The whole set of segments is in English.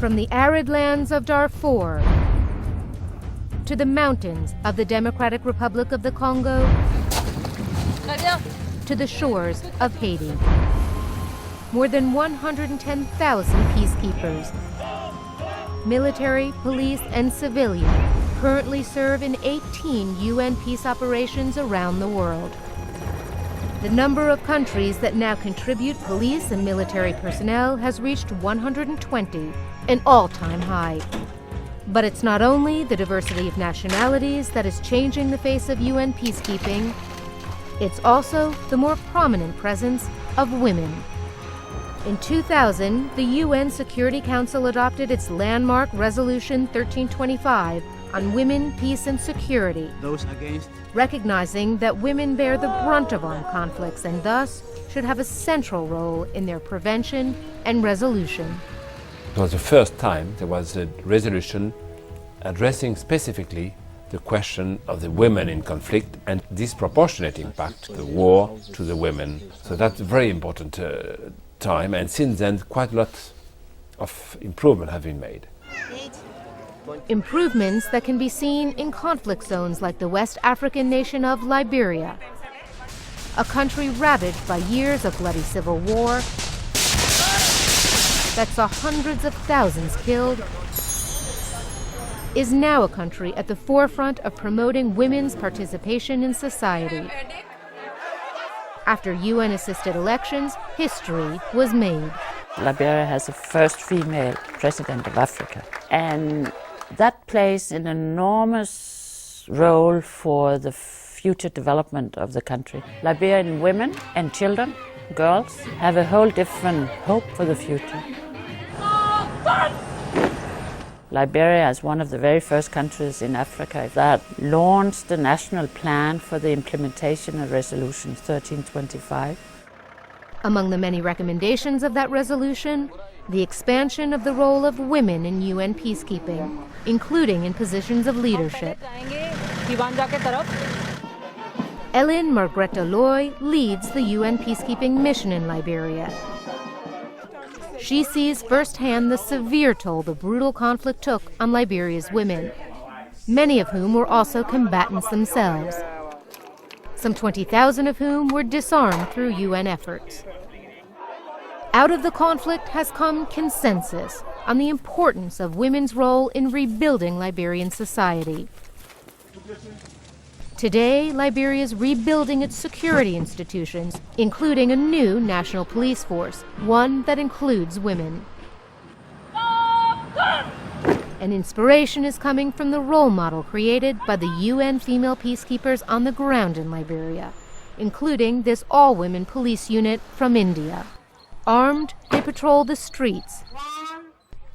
From the arid lands of Darfur to the mountains of the Democratic Republic of the Congo to the shores of Haiti. More than 110,000 peacekeepers, military, police, and civilian, currently serve in 18 UN peace operations around the world. The number of countries that now contribute police and military personnel has reached 120, an all-time high. But it's not only the diversity of nationalities that is changing the face of UN peacekeeping, it's also the more prominent presence of women. In 2000, the UN Security Council adopted its landmark Resolution 1325 on women, peace, and security, recognizing that women bear the brunt of armed conflicts and thus should have a central role in their prevention and resolution. It was the first time there was a resolution addressing specifically the question of the women in conflict and disproportionate impact of the war to the women. So that's a very important time, and since then quite a lot of improvement have been made. Improvements that can be seen in conflict zones like the West African nation of Liberia, a country ravaged by years of bloody civil war that saw hundreds of thousands killed, is now a country at the forefront of promoting women's participation in society. After UN-assisted elections, history was made. Liberia has the first female president of Africa, and that plays an enormous role for the future development of the country. Liberian women and children, girls, have a whole different hope for the future. Liberia is one of the very first countries in Africa that launched the national plan for the implementation of Resolution 1325. Among the many recommendations of that resolution, the expansion of the role of women in UN peacekeeping, including in positions of leadership. Ellen Margreta Loy leads the UN peacekeeping mission in Liberia. She sees firsthand the severe toll the brutal conflict took on Liberia's women, many of whom were also combatants themselves, some 20,000 of whom were disarmed through UN efforts. Out of the conflict has come consensus on the importance of women's role in rebuilding Liberian society. Today, Liberia is rebuilding its security institutions, including a new national police force, one that includes women. An inspiration is coming from the role model created by the UN female peacekeepers on the ground in Liberia, including this all-women police unit from India. Armed, they patrol the streets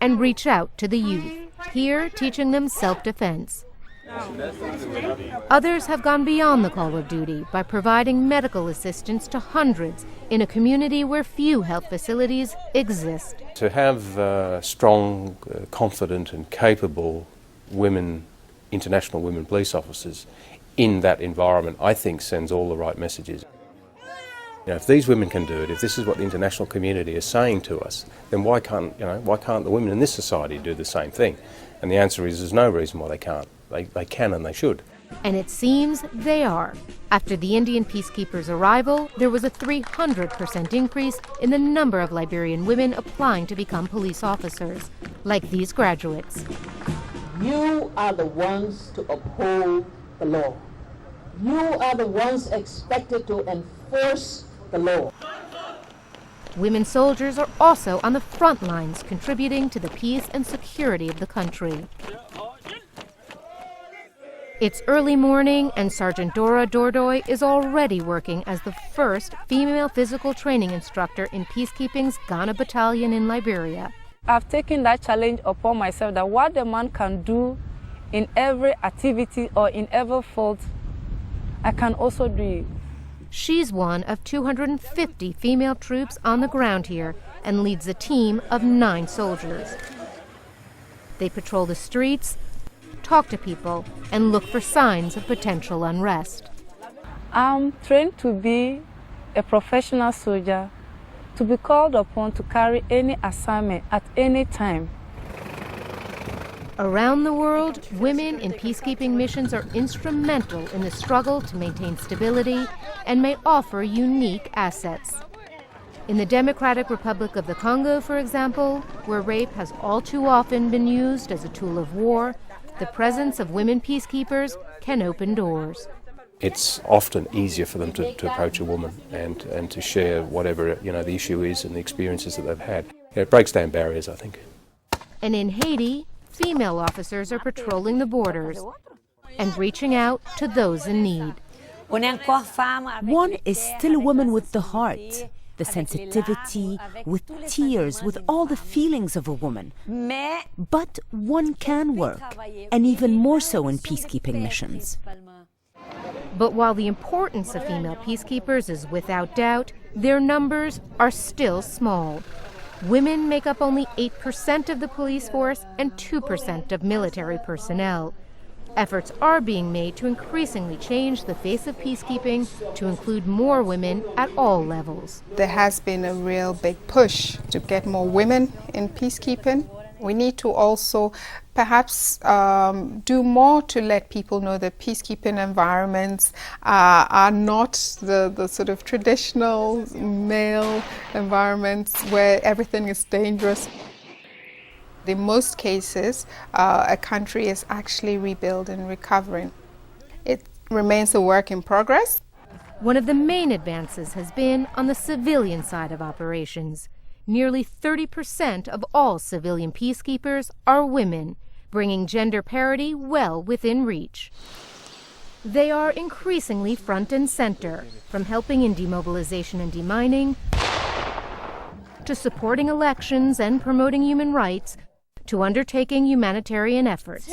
and reach out to the youth, here teaching them self-defense. Others have gone beyond the call of duty by providing medical assistance to hundreds in a community where few health facilities exist. To have strong, confident and capable women, international women police officers in that environment, I think sends all the right messages. You know, if these women can do it, if this is what the international community is saying to us, then why can't the women in this society do the same thing? And the answer is there's no reason why they can't. They can and they should. And it seems they are. After the Indian peacekeepers' arrival, there was a 300% increase in the number of Liberian women applying to become police officers, like these graduates. You are the ones to uphold the law. You are the ones expected to enforce the law. Women soldiers are also on the front lines, contributing to the peace and security of the country. It's early morning, and Sergeant Dora Dordoy is already working as the first female physical training instructor in Peacekeeping's Ghana Battalion in Liberia. I've taken that challenge upon myself, that what a man can do in every activity or in every field, I can also do it. She's one of 250 female troops on the ground here and leads a team of 9 soldiers. They patrol the streets, talk to people, and look for signs of potential unrest. I'm trained to be a professional soldier, to be called upon to carry any assignment at any time. Around the world, women in peacekeeping missions are instrumental in the struggle to maintain stability and may offer unique assets. In the Democratic Republic of the Congo, for example, where rape has all too often been used as a tool of war, the presence of women peacekeepers can open doors. It's often easier for them to approach a woman and to share whatever the issue is and the experiences that they've had. It breaks down barriers, I think. And in Haiti, female officers are patrolling the borders and reaching out to those in need. One is still a woman with the heart, the sensitivity, with tears, with all the feelings of a woman. But one can work, and even more so in peacekeeping missions. But while the importance of female peacekeepers is without doubt, their numbers are still small. Women make up only 8% of the police force and 2% of military personnel. Efforts are being made to increasingly change the face of peacekeeping to include more women at all levels. There has been a real big push to get more women in peacekeeping. We need to also perhaps do more to let people know that peacekeeping environments are not the sort of traditional male environments where everything is dangerous. In most cases, a country is actually rebuilding and recovering. It remains a work in progress. One of the main advances has been on the civilian side of operations. Nearly 30% of all civilian peacekeepers are women, bringing gender parity well within reach. They are increasingly front and center, from helping in demobilization and demining, to supporting elections and promoting human rights, to undertaking humanitarian efforts.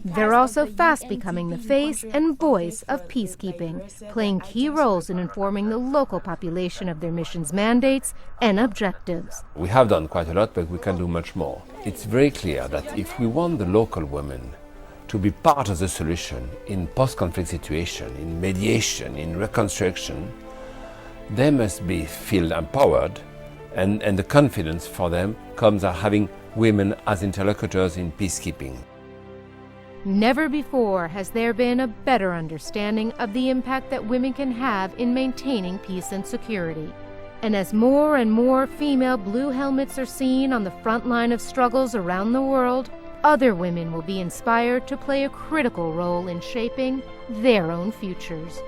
They're also fast becoming the face and voice of peacekeeping, playing key roles in informing the local population of their mission's mandates and objectives. We have done quite a lot, but we can do much more. It's very clear that if we want the local women to be part of the solution in post-conflict situation, in mediation, in reconstruction, they must feel empowered, and the confidence for them comes of having women as interlocutors in peacekeeping. Never before has there been a better understanding of the impact that women can have in maintaining peace and security. And as more and more female blue helmets are seen on the front line of struggles around the world, other women will be inspired to play a critical role in shaping their own futures.